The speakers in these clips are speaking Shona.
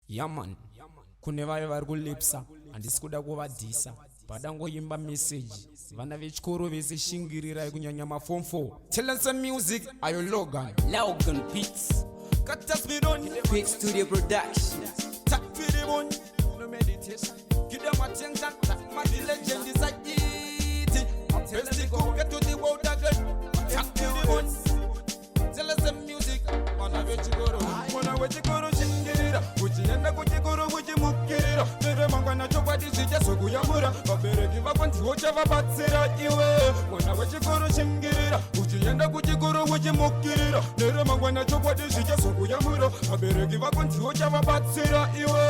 Yeah man, kune vaye vari kulipsa handisi kuda kuvadhisa padangoimba meseji vana vechikoro vese shingirirai kunyanya maform 4 tell us some music ayo Logan Beats Kataz Midon Quick Studio Production Tak Firibon No meditation Give them attention My legend is a it Best to go get to the world again Tak Firibon Tell us some music Wana vechikoro Wana vechikoro shingirira Uchienda kuchikoro uchimukirira Nere mangwana chokwadi zichasokuyamura Vabereki vako ndivo chavabatsira iwe Mwana vechikoro shingirira Uchienda kuchikoro uchimukirira Nere mangwana chokwadi zichasokuyamura Vabereki vako ndivo chavabatsira iwe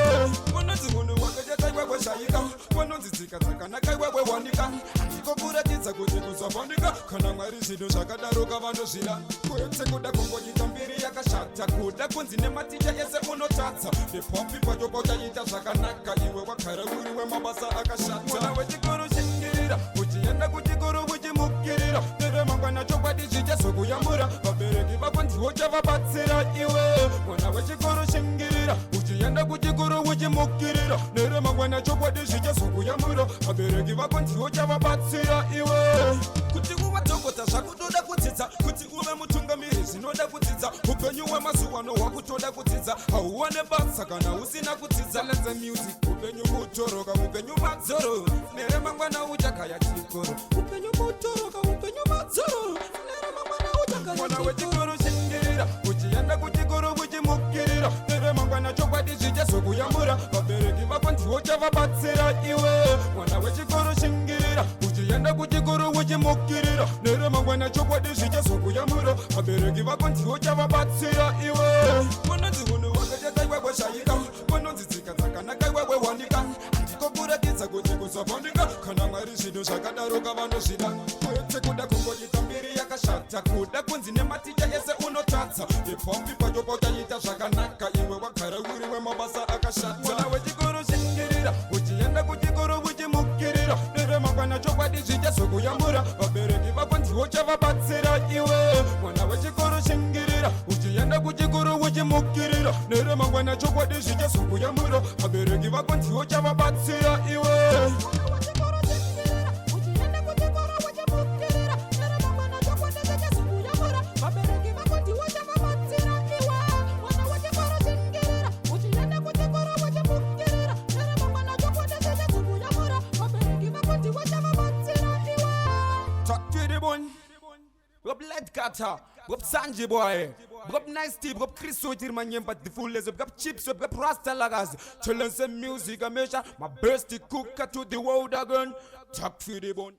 Wanonzi munhu wakacheka iwewe shayika Wanonzi tsika dzakanaka iwewe wanika Handiko kuratidza kuti kuzavhanika Kana Mwari zvinhu zvakadaroka vanozvida Kwete kuda kungoita mbiri yakashata Kuda kunzi nematicha ese unotadza Nepopi pacho pauchaita zvakanaka Iwe wakara uri wemabasa akashata Mwana wechikoro shingirira Uchienda kuchikoro uchimukirira Nere mangwana chokwadi zvichazokuyamura Vabereki vako ndivo chavabatsira iwe Mwana wechikoro shingirira Uchienda kuchikoro uchimukirira Nere mangwana chokwadi zvichazokuyamura Vabereki vako ndivo chavabatsira iwe Kuti uve dhokota zvakutoda kudzidza Kuti uve mutungamiri zvinoda kudzidza Upenyu wemazuva ano hwakutoda kudzidza Hauwane basa kana usina kudzidza Lenze music upenyu mutoroka upenyu madzoro Nere mangwana uchakaya chikoro Upenyu mutoroka upenyu madzoro Nere mangwana uchakaya chikoro Mwana wechikoro shingirira Uchienda kuchikoro uchimukirira Nere mangwana chokwadi zvichazokuyamura Vabereki vako ndivo chavabatsira iwe Mwana wechikoro shingirira Uchienda kuchikoro uchimukirira Nere mangwana chokwadi zvichazokuyamura Vabereki vako ndivo chavabatsira iwe Wanonzi munhu wakacheka iwewe shayika Wanonzi tsika dzakanaka iwewe wanika Handiko kuratidza kuti kuzavhanika Kana Mwari zvinhu zvakadaroka vanozvida Kwete kuda kungoita mbiri yakashata Kuda kunzi nematicha ese unotadza Nepopi pacho pauchaita zvakanaka Iwe wakara uri wemabasa akashata Mwana wechikoro shingirira Uchienda kuchikoro uchimukirira Nere mangwana chokwadi zvichazokuyamura Vabereki vako ndivo chavabatsira iwe Mwana wechikoro shingirira Uchienda kuchikoro uchimukirira Nere mangwana chokwadi zvichazokuyamura Vabereki vako ndivo chavabatsira iwe Gop Led Kataz, gop Sanji boy, gop Nice Tip, gop Chris Sotir manyemba the full les, gop Chips, gop Rasta lagas. Challenge music, I measure my best to cook to the world again. Talk for the bone.